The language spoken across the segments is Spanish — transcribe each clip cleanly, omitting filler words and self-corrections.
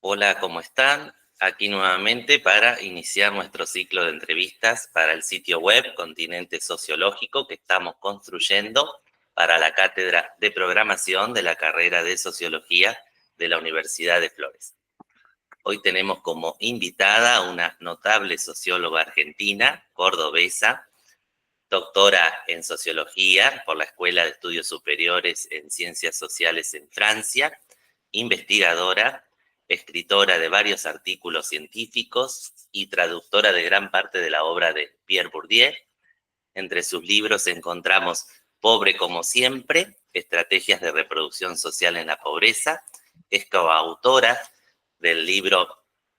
Hola, ¿cómo están? Aquí nuevamente para iniciar nuestro ciclo de entrevistas para el sitio web Continente Sociológico que estamos construyendo para la Cátedra de Programación de la carrera de Sociología de la Universidad de Flores. Hoy tenemos como invitada a una notable socióloga argentina, cordobesa, doctora en Sociología por la Escuela de Estudios Superiores en Ciencias Sociales en Francia, investigadora, escritora de varios artículos científicos y traductora de gran parte de la obra de Pierre Bourdieu. Entre sus libros encontramos Pobre como siempre, Estrategias de reproducción social en la pobreza. Es coautora del libro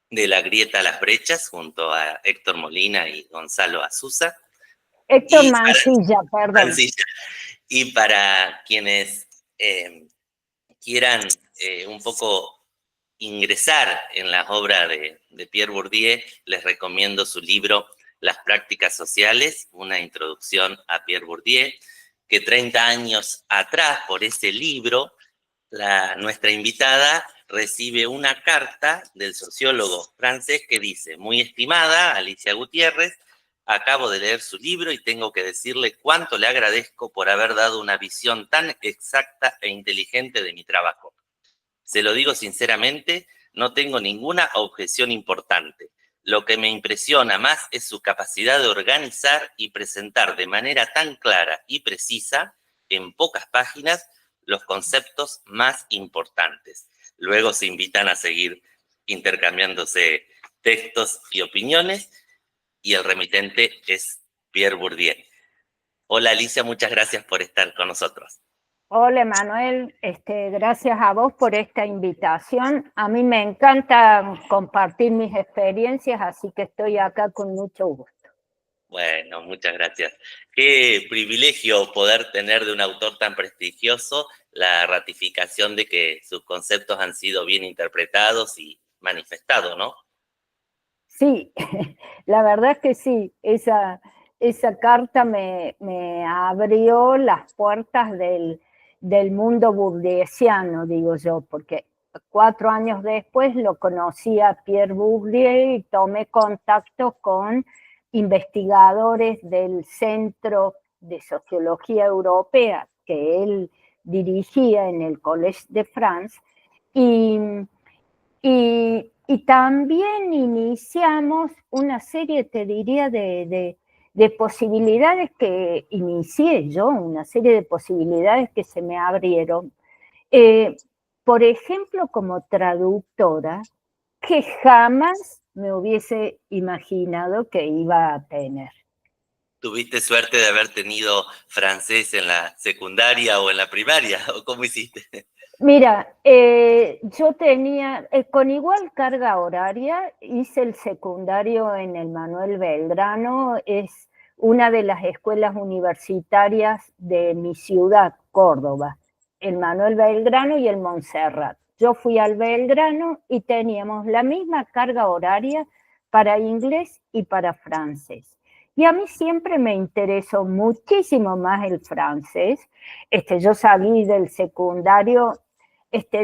De la grieta a las brechas junto a Héctor Molina y Gonzalo Azusa. Héctor Mancilla, perdón. Y para quienes quieran un poco ingresar en la obra de Pierre Bourdieu, les recomiendo su libro Las prácticas sociales, una introducción a Pierre Bourdieu, que 30 años atrás, por ese libro, nuestra invitada recibe una carta del sociólogo francés que dice: muy estimada Alicia Gutiérrez, acabo de leer su libro y tengo que decirle cuánto le agradezco por haber dado una visión tan exacta e inteligente de mi trabajo. Se lo digo sinceramente, no tengo ninguna objeción importante. Lo que me impresiona más es su capacidad de organizar y presentar de manera tan clara y precisa, en pocas páginas, los conceptos más importantes. Luego se invitan a seguir intercambiándose textos y opiniones, y el remitente es Pierre Bourdieu. Hola Alicia, muchas gracias por estar con nosotros. Hola Manuel, gracias a vos por esta invitación. A mí me encanta compartir mis experiencias, así que estoy acá con mucho gusto. Bueno, muchas gracias. Qué privilegio poder tener de un autor tan prestigioso la ratificación de que sus conceptos han sido bien interpretados y manifestados, ¿no? Sí, la verdad es que sí, esa carta me abrió las puertas del mundo burdiesiano, digo yo, porque 4 años después lo conocí a Pierre Bourdieu y tomé contacto con investigadores del Centro de Sociología Europea que él dirigía en el Collège de France y también iniciamos una serie, te diría, de posibilidades que inicié yo, una serie de posibilidades que se me abrieron. Por ejemplo, como traductora, que jamás me hubiese imaginado que iba a tener. ¿Tuviste suerte de haber tenido francés en la secundaria o en la primaria? ¿O cómo hiciste? Mira, yo tenía, con igual carga horaria, hice el secundario en el Manuel Belgrano, es una de las escuelas universitarias de mi ciudad, Córdoba, el Manuel Belgrano y el Montserrat. Yo fui al Belgrano y teníamos la misma carga horaria para inglés y para francés. Y a mí siempre me interesó muchísimo más el francés. Yo salí del secundario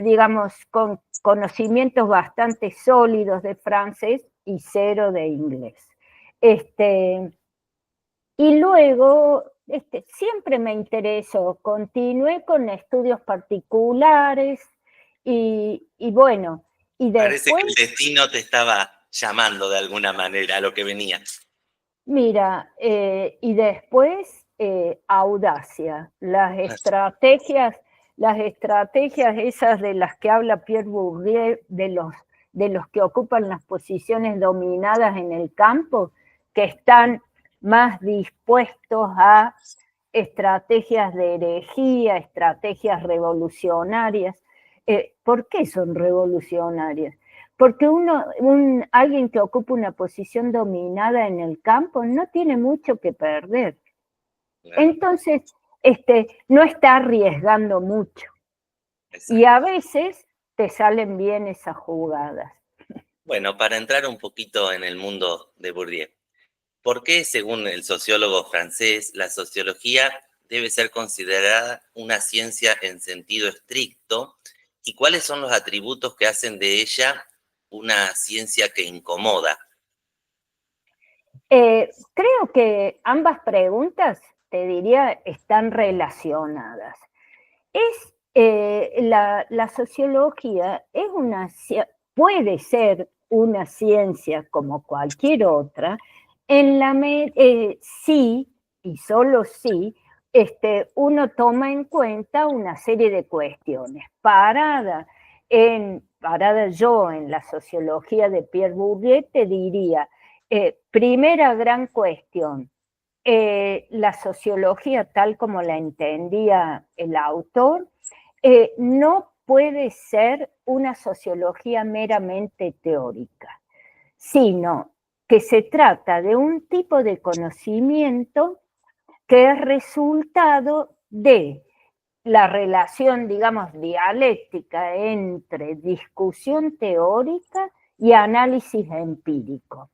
digamos, con conocimientos bastante sólidos de francés y 0 de inglés. Y luego, siempre me interesó, continué con estudios particulares y bueno, y Parece que después, el destino te estaba llamando de alguna manera a lo que venía. mira, y después audacia, las estrategias esas de las que habla Pierre Bourdieu, de los que ocupan las posiciones dominadas en el campo, que están más dispuestos a estrategias de herejía, estrategias revolucionarias. ¿Por qué son revolucionarias? Porque alguien que ocupa una posición dominada en el campo no tiene mucho que perder. Claro. Entonces, no está arriesgando mucho. Exacto. Y a veces te salen bien esas jugadas. Bueno, para entrar un poquito en el mundo de Bourdieu, ¿por qué, según el sociólogo francés, la sociología debe ser considerada una ciencia en sentido estricto? ¿Y cuáles son los atributos que hacen de ella una ciencia que incomoda? Creo que ambas preguntas, te diría, están relacionadas. La sociología puede ser una ciencia como cualquier otra, sí, y solo sí, uno toma en cuenta una serie de cuestiones. Parada yo en la sociología de Pierre Bourdieu, te diría, primera gran cuestión, la sociología tal como la entendía el autor, no puede ser una sociología meramente teórica, sino que se trata de un tipo de conocimiento que es resultado de la relación, digamos, dialéctica entre discusión teórica y análisis empírico.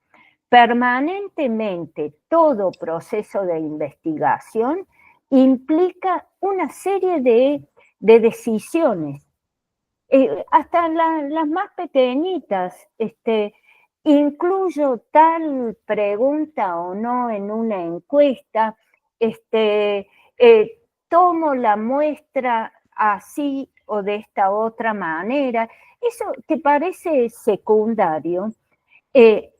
Permanentemente todo proceso de investigación implica una serie de decisiones, hasta las más pequeñitas. ¿Incluyo tal pregunta o no en una encuesta? ¿Tomo la muestra así o de esta otra manera? Eso que parece secundario,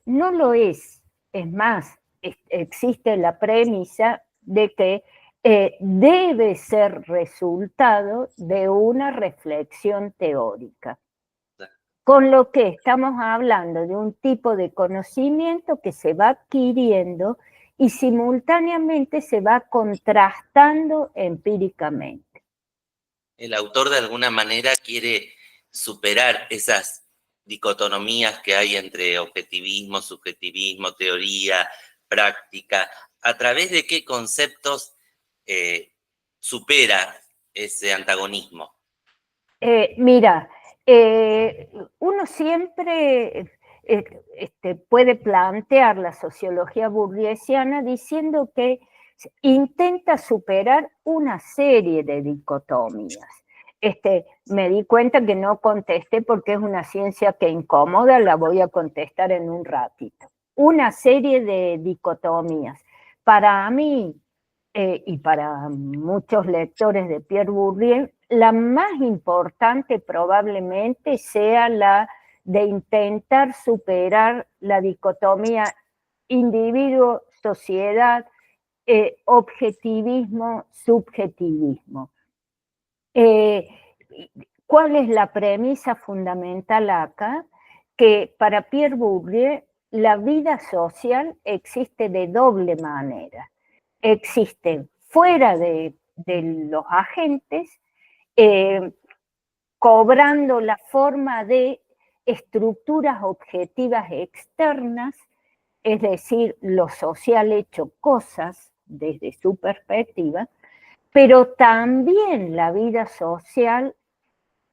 no lo es. Es más, existe la premisa de que debe ser resultado de una reflexión teórica. Con lo que estamos hablando de un tipo de conocimiento que se va adquiriendo y simultáneamente se va contrastando empíricamente. El autor de alguna manera quiere superar esas dicotomías que hay entre objetivismo, subjetivismo, teoría, práctica. ¿A través de qué conceptos supera ese antagonismo? Mira, uno siempre puede plantear la sociología burguesiana diciendo que intenta superar una serie de dicotomías. Me di cuenta que no contesté porque es una ciencia que incomoda, la voy a contestar en un ratito. Una serie de dicotomías. Para mí, y para muchos lectores de Pierre Bourdieu, la más importante probablemente sea la de intentar superar la dicotomía individuo-sociedad, objetivismo-subjetivismo. ¿Cuál es la premisa fundamental acá? Que para Pierre Bourdieu la vida social existe de doble manera. Existe fuera de los agentes, cobrando la forma de estructuras objetivas externas, es decir, lo social hecho cosas desde su perspectiva, pero también la vida social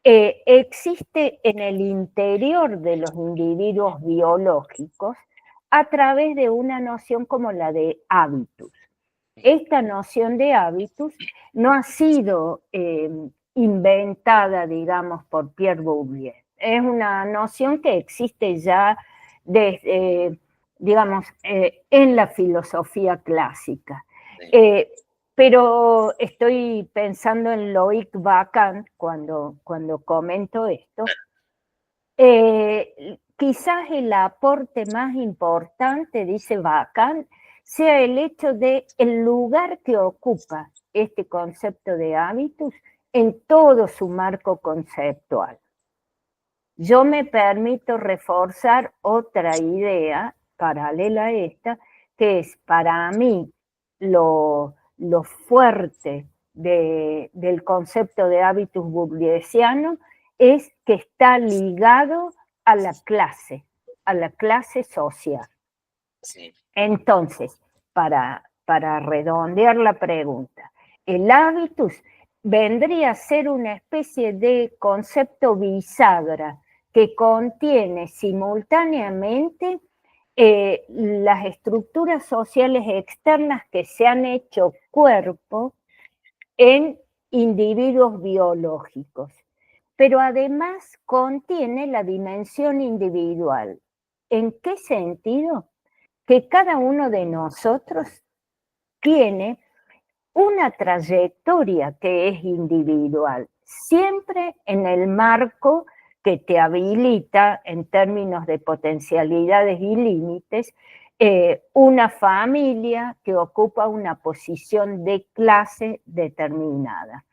existe en el interior de los individuos biológicos a través de una noción como la de hábitus. Esta noción de hábitus no ha sido inventada, digamos, por Pierre Bourdieu. Es una noción que existe ya desde, digamos, en la filosofía clásica. Pero estoy pensando en Loïc Bacán cuando comento esto. Quizás el aporte más importante, dice Bacán, sea el hecho de el lugar que ocupa este concepto de hábitus en todo su marco conceptual. Yo me permito reforzar otra idea paralela a esta, que es para mí lo fuerte del concepto de hábitus bourdieusiano, es que está ligado a la clase social. Sí. Entonces, para redondear la pregunta, el hábitus vendría a ser una especie de concepto bisagra que contiene simultáneamente las estructuras sociales externas que se han hecho cuerpo en individuos biológicos, pero además contiene la dimensión individual. ¿En qué sentido? Que cada uno de nosotros tiene una trayectoria que es individual, siempre en el marco que te habilita en términos de potencialidades y límites, una familia que ocupa una posición de clase determinada.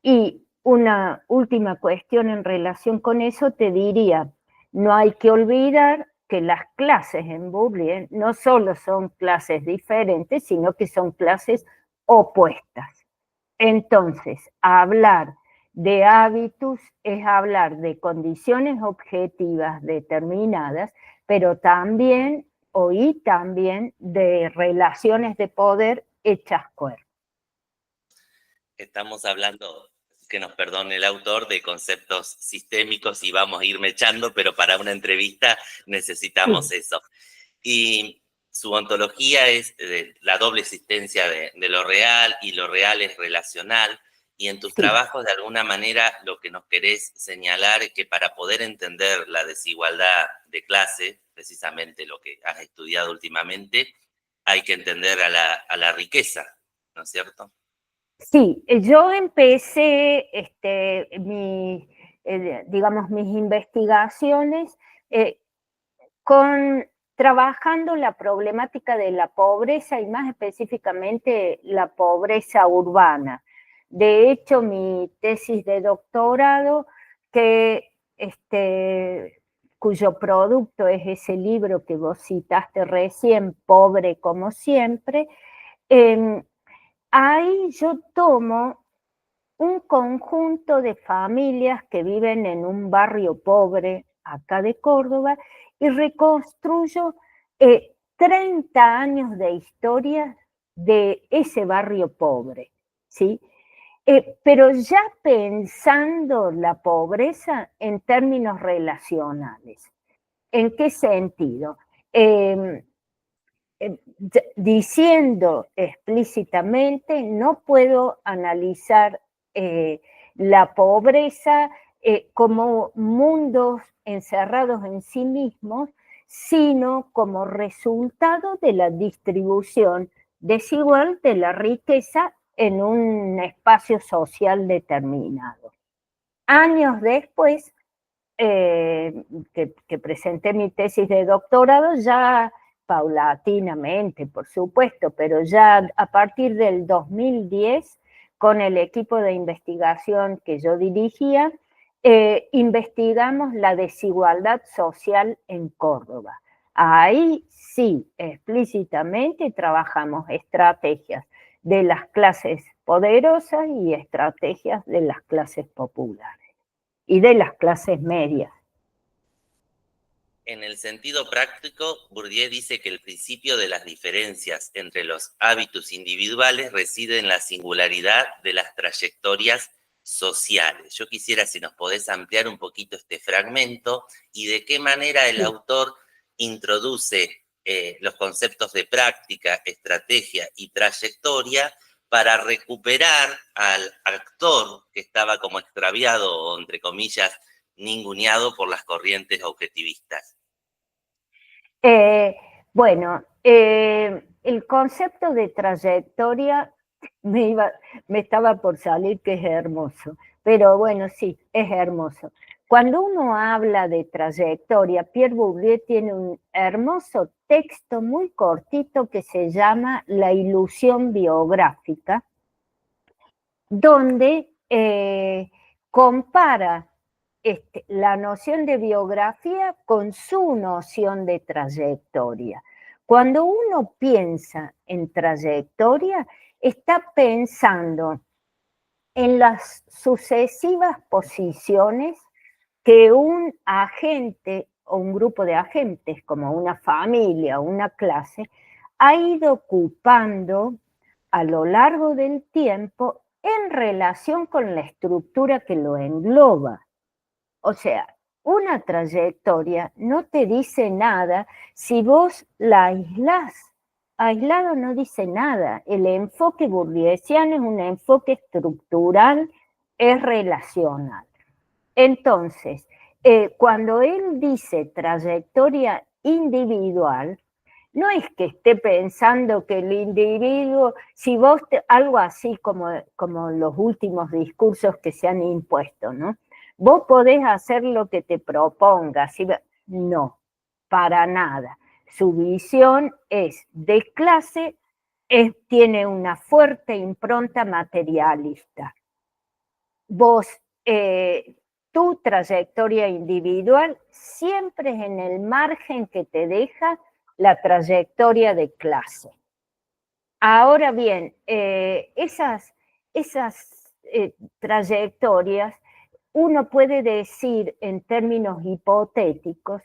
Y una última cuestión en relación con eso te diría, no hay que olvidar que las clases en Bourdieu no solo son clases diferentes, sino que son clases opuestas. Entonces, hablar de hábitos es hablar de condiciones objetivas determinadas, pero también, también de relaciones de poder hechas cuerpo. Estamos hablando, que nos perdone el autor, de conceptos sistémicos y vamos a ir mechando, pero para una entrevista necesitamos eso. Y su ontología es la doble existencia de lo real, y lo real es relacional. Y en tus trabajos, de alguna manera, lo que nos querés señalar es que para poder entender la desigualdad de clase, precisamente lo que has estudiado últimamente, hay que entender a la riqueza, ¿no es cierto? Sí, yo empecé digamos, mis investigaciones trabajando la problemática de la pobreza y más específicamente la pobreza urbana. De hecho, mi tesis de doctorado, cuyo producto es ese libro que vos citaste recién, Pobre como siempre, ahí yo tomo un conjunto de familias que viven en un barrio pobre acá de Córdoba y reconstruyo 30 años de historia de ese barrio pobre, ¿sí? Pero ya pensando la pobreza en términos relacionales. ¿En qué sentido? Diciendo explícitamente, no puedo analizar la pobreza como mundos encerrados en sí mismos, sino como resultado de la distribución desigual de la riqueza en un espacio social determinado. Años después, que presenté mi tesis de doctorado, ya paulatinamente, por supuesto, pero ya a partir del 2010, con el equipo de investigación que yo dirigía, investigamos la desigualdad social en Córdoba. Ahí sí, explícitamente trabajamos estrategias de las clases poderosas y estrategias de las clases populares y de las clases medias. En el sentido práctico, Bourdieu dice que el principio de las diferencias entre los hábitos individuales reside en la singularidad de las trayectorias sociales. Yo quisiera, si nos podés ampliar un poquito este fragmento y de qué manera el autor introduce los conceptos de práctica, estrategia y trayectoria para recuperar al actor que estaba como extraviado o, entre comillas, ninguneado por las corrientes objetivistas. El concepto de trayectoria me estaba por salir que es hermoso, pero bueno, sí, es hermoso. Cuando uno habla de trayectoria, Pierre Bourdieu tiene un hermoso texto muy cortito que se llama La ilusión biográfica, donde compara la noción de biografía con su noción de trayectoria. Cuando uno piensa en trayectoria, está pensando en las sucesivas posiciones que un agente o un grupo de agentes, como una familia o una clase, ha ido ocupando a lo largo del tiempo en relación con la estructura que lo engloba. O sea, una trayectoria no te dice nada si vos la aislás. Aislado no dice nada. El enfoque burdiesiano es un enfoque estructural, es relacional. Entonces, cuando él dice trayectoria individual, no es que esté pensando que el individuo, si vos, algo así como los últimos discursos que se han impuesto, ¿no? Vos podés hacer lo que te propongas. No, para nada. Su visión es de clase, tiene una fuerte impronta materialista. Vos, tu trayectoria individual siempre es en el margen que te deja la trayectoria de clase. Ahora bien, esas trayectorias, uno puede decir en términos hipotéticos,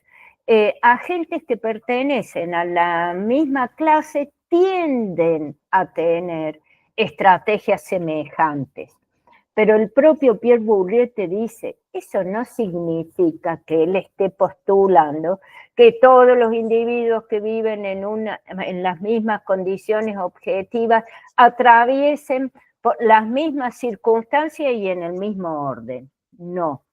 agentes que pertenecen a la misma clase tienden a tener estrategias semejantes. Pero el propio Pierre Bourdieu te dice, eso no significa que él esté postulando que todos los individuos que viven en las mismas condiciones objetivas atraviesen por las mismas circunstancias y en el mismo orden. No.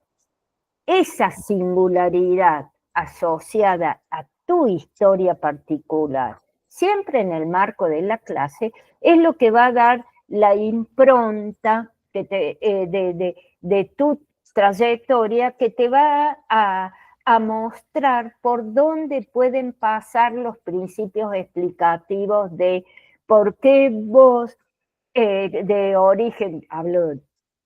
Esa singularidad asociada a tu historia particular, siempre en el marco de la clase, es lo que va a dar la impronta de tu trayectoria, que te va a mostrar por dónde pueden pasar los principios explicativos de por qué vos, de origen, hablo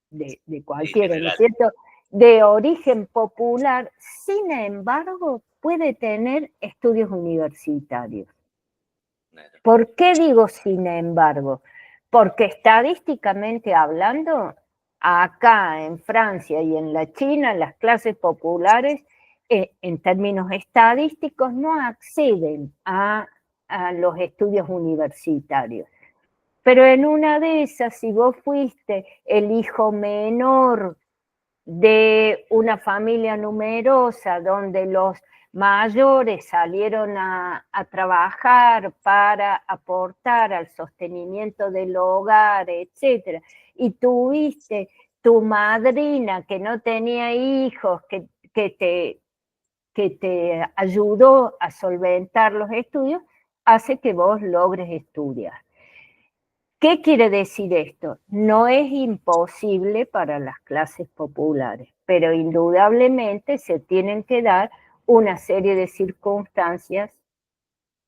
de cualquiera, ¿no es cierto?, de origen popular, sin embargo, puede tener estudios universitarios. ¿Por qué digo sin embargo? Porque estadísticamente hablando, acá en Francia y en la China, las clases populares, en términos estadísticos, no acceden a los estudios universitarios. Pero en una de esas, si vos fuiste el hijo menor de una familia numerosa donde los mayores salieron a trabajar para aportar al sostenimiento del hogar, etcétera, y tuviste tu madrina que no tenía hijos, que te ayudó a solventar los estudios, hace que vos logres estudiar. ¿Qué quiere decir esto? No es imposible para las clases populares, pero indudablemente se tienen que dar una serie de circunstancias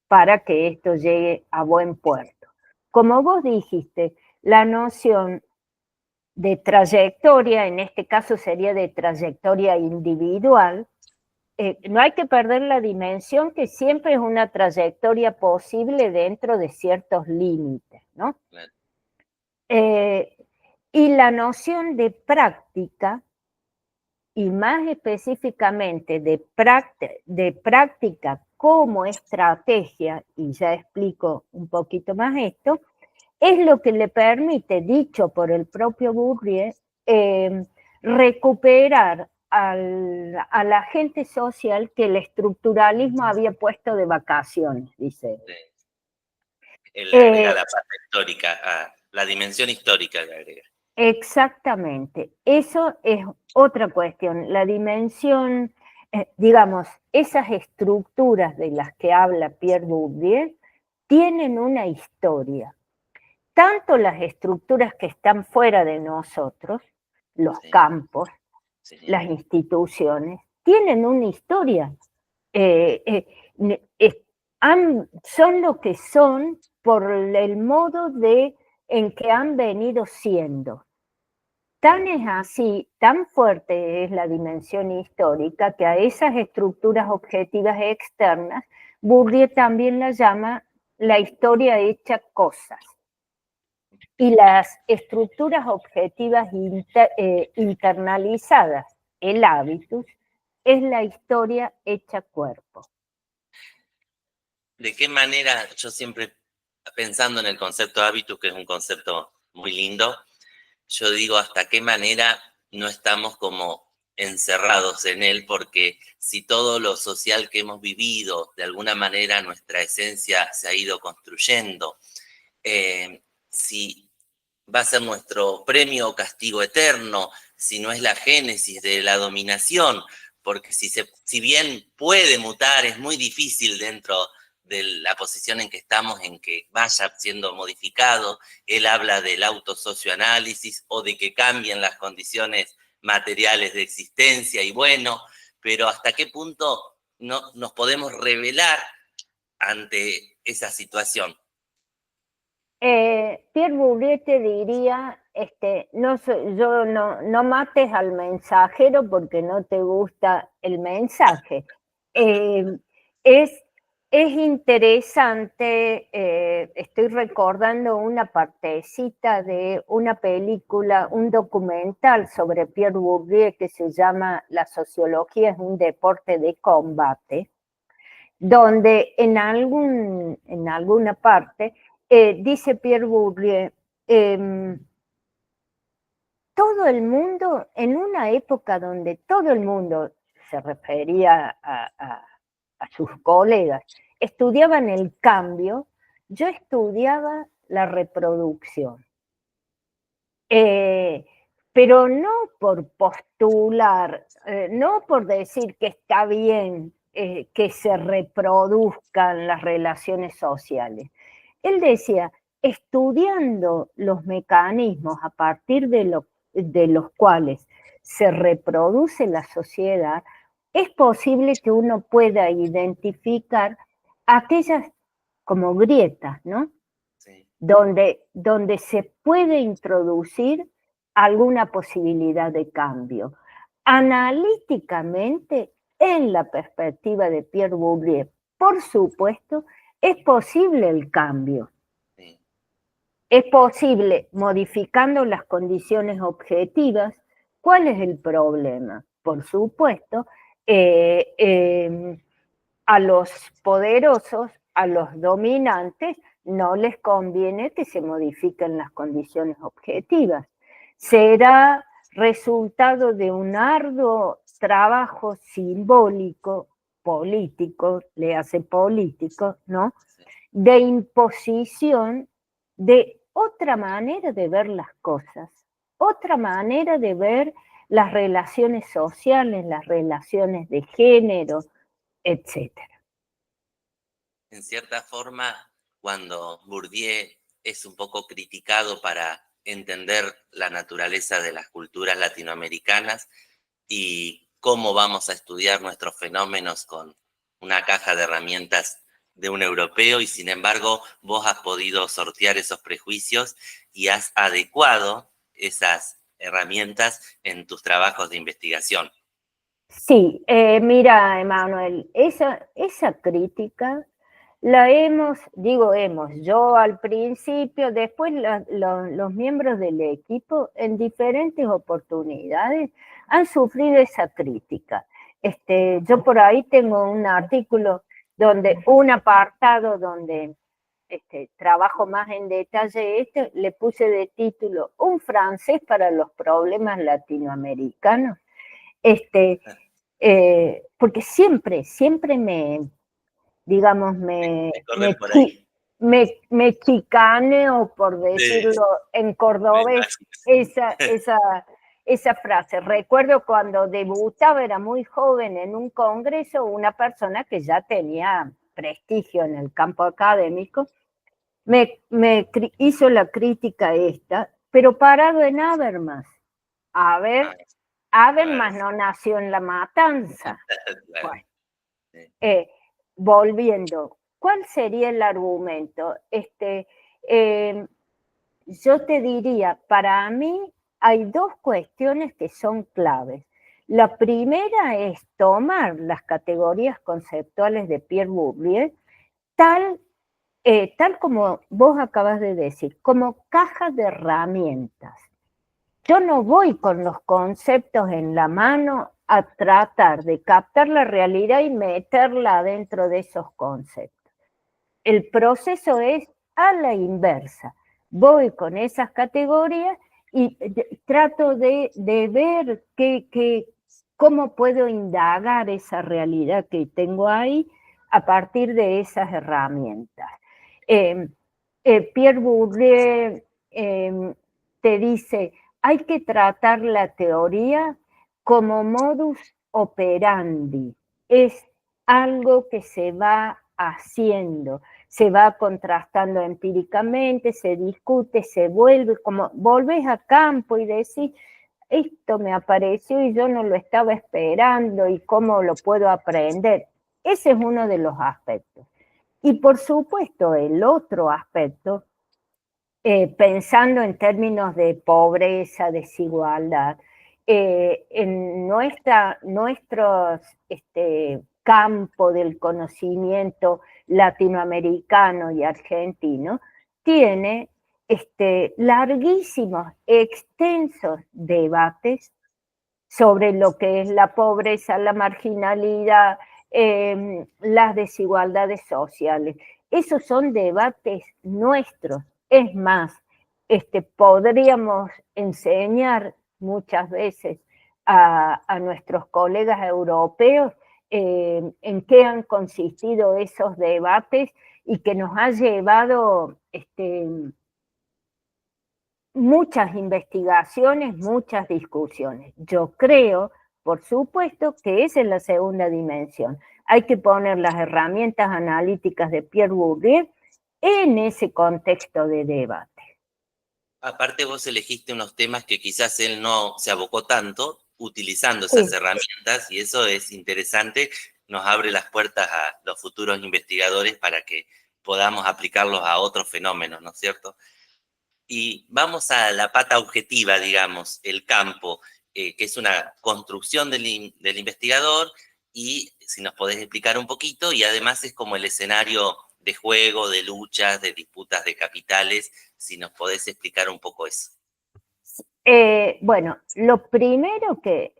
para que esto llegue a buen puerto. Como vos dijiste, la noción de trayectoria, en este caso sería de trayectoria individual, no hay que perder la dimensión que siempre es una trayectoria posible dentro de ciertos límites, ¿no? Y la noción de práctica, y más específicamente de práctica como estrategia, y ya explico un poquito más esto, es lo que le permite, dicho por el propio Bourdieu, recuperar a la gente social que el estructuralismo había puesto de vacaciones, dice. Él le agrega la parte histórica, la dimensión histórica le agrega. Exactamente, eso es otra cuestión, la dimensión, digamos, esas estructuras de las que habla Pierre Bourdieu tienen una historia. Tanto las estructuras que están fuera de nosotros, los campos, las instituciones, tienen una historia. Son lo que son por el modo en que han venido siendo. Tan es así, tan fuerte es la dimensión histórica que a esas estructuras objetivas externas, Bourdieu también la llama la historia hecha cosas. Y las estructuras objetivas internalizadas, el hábitus, es la historia hecha cuerpo. ¿De qué manera, yo siempre pensando en el concepto hábitus, que es un concepto muy lindo, yo digo hasta qué manera no estamos como encerrados en él, porque si todo lo social que hemos vivido, de alguna manera nuestra esencia se ha ido construyendo, si va a ser nuestro premio o castigo eterno, si no es la génesis de la dominación, porque si bien puede mutar, es muy difícil dentro de la posición en que estamos, en que vaya siendo modificado. Él habla del autosocioanálisis o de que cambien las condiciones materiales de existencia, y bueno, pero hasta qué punto no nos podemos revelar ante esa situación. Pierre Bourdieu te diría, no mates al mensajero porque no te gusta el mensaje. Es interesante, estoy recordando una partecita de una película, un documental sobre Pierre Bourdieu que se llama La sociología es un deporte de combate, donde en alguna parte dice Pierre Bourdieu, todo el mundo, en una época donde todo el mundo, se refería a sus colegas, estudiaban el cambio, yo estudiaba la reproducción. Pero no por postular, no por decir que está bien que se reproduzcan las relaciones sociales. Él decía, estudiando los mecanismos a partir de los cuales se reproduce la sociedad, es posible que uno pueda identificar aquellas como grietas, ¿no? Sí. Donde se puede introducir alguna posibilidad de cambio. Analíticamente, en la perspectiva de Pierre Bourdieu, por supuesto, es posible el cambio. Sí. Es posible modificando las condiciones objetivas. ¿Cuál es el problema? Por supuesto, a los poderosos, a los dominantes, no les conviene que se modifiquen las condiciones objetivas. Será resultado de un arduo trabajo simbólico, político, le hace político, ¿no? De imposición de otra manera de ver las cosas, otra manera de ver las relaciones sociales, las relaciones de género, etcétera. En cierta forma, cuando Bourdieu es un poco criticado para entender la naturaleza de las culturas latinoamericanas y cómo vamos a estudiar nuestros fenómenos con una caja de herramientas de un europeo, y sin embargo vos has podido sortear esos prejuicios y has adecuado esas herramientas en tus trabajos de investigación. Sí, mira, Emanuel, esa crítica la yo al principio, después los miembros del equipo en diferentes oportunidades han sufrido esa crítica. Yo por ahí tengo un artículo un apartado donde trabajo más en detalle le puse de título Un francés para los problemas latinoamericanos. Porque siempre digamos, me chicaneo, por decirlo en cordobés, esa frase. Recuerdo cuando debutaba, era muy joven en un congreso, una persona que ya tenía prestigio en el campo académico, me hizo la crítica esta, pero parado en Habermas. Habermas no nació en La Matanza. Bueno, volviendo, ¿cuál sería el argumento? Yo te diría, para mí hay dos cuestiones que son claves. La primera es tomar las categorías conceptuales de Pierre Bourdieu tal como vos acabas de decir, como caja de herramientas. Yo no voy con los conceptos en la mano a tratar de captar la realidad y meterla dentro de esos conceptos. El proceso es a la inversa. Voy con esas categorías y trato de ver cómo puedo indagar esa realidad que tengo ahí a partir de esas herramientas. Pierre Bourdieu te dice, hay que tratar la teoría como modus operandi. Es algo que se va haciendo, se va contrastando empíricamente, se discute, se vuelve, como volvés a campo y decís, esto me apareció y yo no lo estaba esperando y cómo lo puedo aprender. Ese es uno de los aspectos. Y por supuesto, el otro aspecto, pensando en términos de pobreza, desigualdad, en nuestro campo del conocimiento latinoamericano y argentino tiene larguísimos, extensos debates sobre lo que es la pobreza, la marginalidad, las desigualdades sociales. Esos son debates nuestros. Es más, podríamos enseñar muchas veces a nuestros colegas europeos en qué han consistido esos debates y que nos ha llevado muchas investigaciones, muchas discusiones. Yo creo, por supuesto, que esa es la segunda dimensión. Hay que poner las herramientas analíticas de Pierre Bourdieu en ese contexto de debate. Aparte vos elegiste unos temas que quizás él no se abocó tanto utilizando esas herramientas, y eso es interesante, nos abre las puertas a los futuros investigadores para que podamos aplicarlos a otros fenómenos, ¿no es cierto? Y vamos a la pata objetiva, digamos, el campo, que es una construcción del investigador, y si nos podés explicar un poquito, y además es como el escenario de juego, de luchas, de disputas de capitales, si nos podés explicar un poco eso. Bueno, lo primero que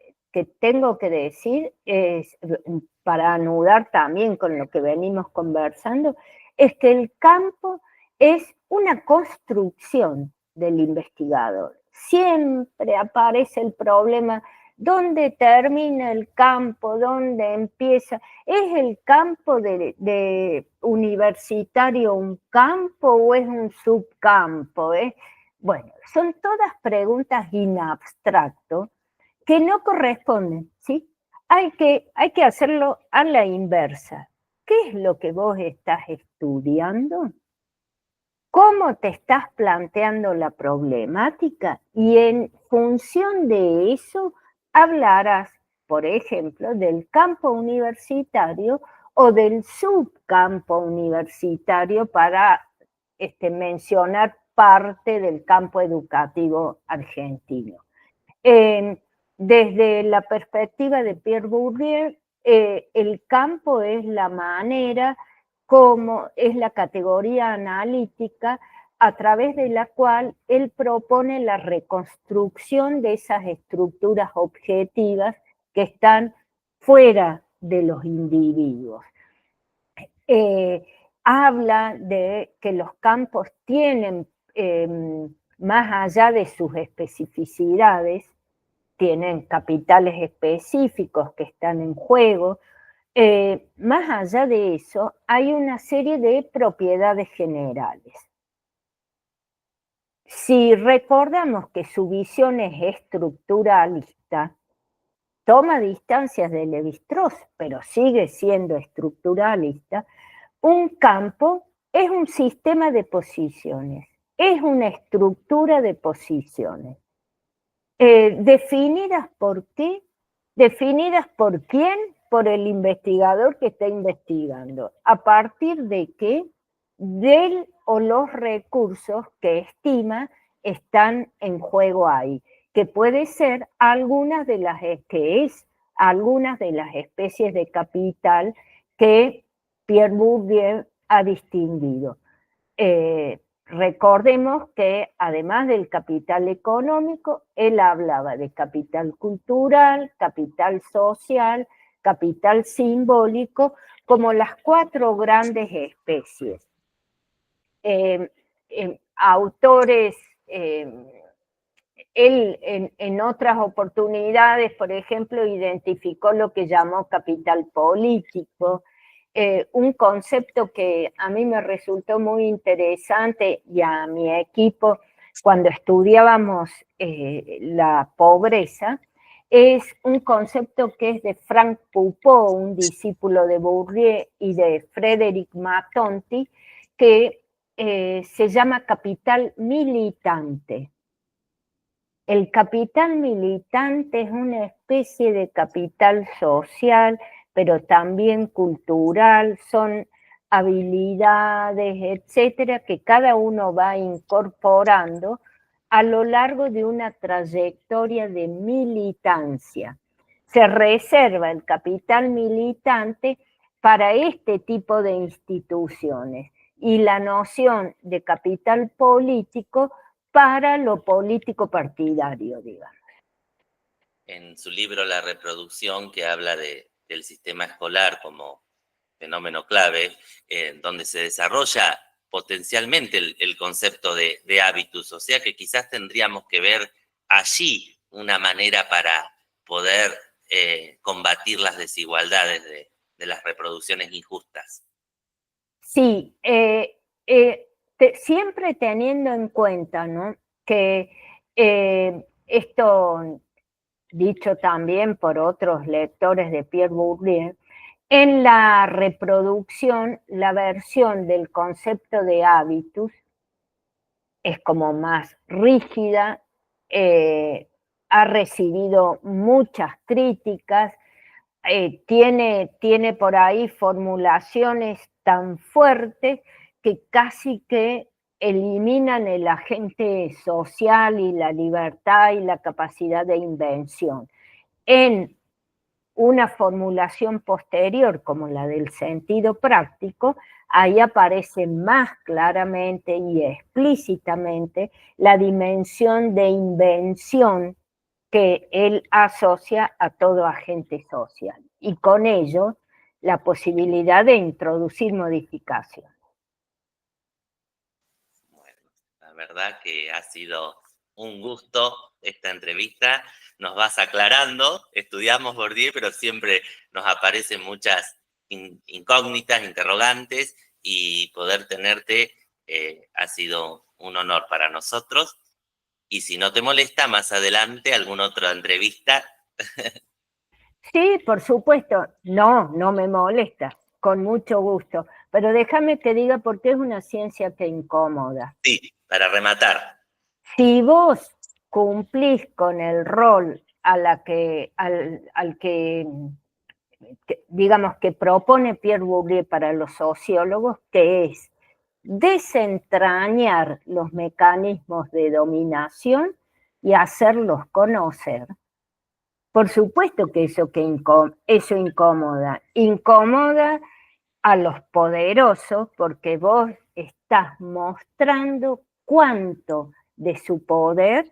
tengo que decir es, para anudar también con lo que venimos conversando, es que el campo es una construcción del investigador. Siempre aparece el problema, ¿dónde termina el campo? ¿Dónde empieza? ¿Es el campo de universitario un campo o es un subcampo? Bueno, son todas preguntas in abstracto que no corresponden, ¿sí? Hay que hacerlo a la inversa. ¿Qué es lo que vos estás estudiando? ¿Cómo te estás planteando la problemática? Y en función de eso hablarás, por ejemplo, del campo universitario o del subcampo universitario para mencionar parte del campo educativo argentino. Desde la perspectiva de Pierre Bourdieu, el campo es la manera como es la categoría analítica a través de la cual él propone la reconstrucción de esas estructuras objetivas que están fuera de los individuos. Habla de que los campos tienen, más allá de sus especificidades, tienen capitales específicos que están en juego. Más allá de eso, hay una serie de propiedades generales. Si recordamos que su visión es estructuralista, toma distancias de Lévi-Strauss, pero sigue siendo estructuralista, un campo es un sistema de posiciones, es una estructura de posiciones. ¿Definidas por qué? ¿Definidas por quién? Por el investigador que está investigando. ¿A partir de qué? Del o los recursos que estima están en juego ahí, que puede ser algunas de las especies de capital que Pierre Bourdieu ha distinguido. Recordemos que además del capital económico, él hablaba de capital cultural, capital social, capital simbólico, como las 4 grandes especies. Autores, él en otras oportunidades, por ejemplo, identificó lo que llamó capital político, un concepto que a mí me resultó muy interesante y a mi equipo cuando estudiábamos la pobreza, es un concepto que es de Frank Poupeau, un discípulo de Bourdieu, y de Frédéric Matonti, que se llama capital militante. El capital militante es una especie de capital social, pero también cultural, son habilidades, etcétera, que cada uno va incorporando a lo largo de una trayectoria de militancia. Se reserva el capital militante para este tipo de instituciones y la noción de capital político para lo político partidario, digamos. En su libro La reproducción, que habla del sistema escolar como fenómeno clave, donde se desarrolla potencialmente el concepto de hábitus, o sea que quizás tendríamos que ver allí una manera para poder combatir las desigualdades de las reproducciones injustas. Sí, siempre teniendo en cuenta, ¿no?, que esto, dicho también por otros lectores de Pierre Bourdieu, en la reproducción, la versión del concepto de hábitus es como más rígida, ha recibido muchas críticas, tiene por ahí formulaciones tan fuertes que casi que eliminan el agente social y la libertad y la capacidad de invención. En una formulación posterior, como la del sentido práctico, ahí aparece más claramente y explícitamente la dimensión de invención que él asocia a todo agente social, y con ello la posibilidad de introducir modificaciones. Bueno, la verdad que ha sido un gusto esta entrevista. Nos vas aclarando, estudiamos Bourdieu, pero siempre nos aparecen muchas incógnitas, interrogantes, y poder tenerte ha sido un honor para nosotros. Y si no te molesta, más adelante alguna otra entrevista. Sí, por supuesto, no me molesta, con mucho gusto, pero déjame que diga por qué es una ciencia que incomoda. Sí, para rematar. Si vos cumplís con el rol al que, digamos, que propone Pierre Bourdieu para los sociólogos, que es desentrañar los mecanismos de dominación y hacerlos conocer, por supuesto que eso incomoda a los poderosos, porque vos estás mostrando cuánto de su poder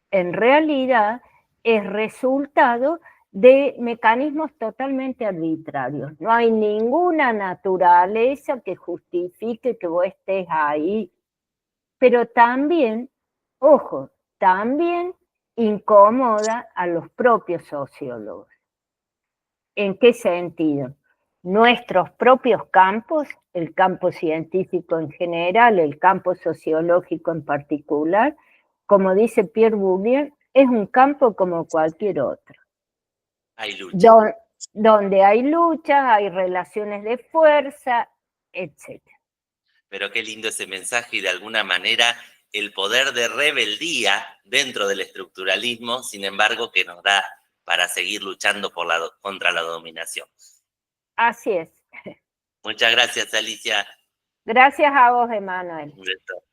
en realidad es resultado de mecanismos totalmente arbitrarios. No hay ninguna naturaleza que justifique que vos estés ahí, pero también, ojo, también incomoda a los propios sociólogos. ¿En qué sentido? Nuestros propios campos, el campo científico en general, el campo sociológico en particular, como dice Pierre Bourdieu, es un campo como cualquier otro. Hay lucha. Donde hay lucha, hay relaciones de fuerza, etc. Pero qué lindo ese mensaje, y de alguna manera el poder de rebeldía dentro del estructuralismo, sin embargo, que nos da para seguir luchando contra la dominación. Así es. Muchas gracias, Alicia. Gracias a vos, Emanuel. Un beso.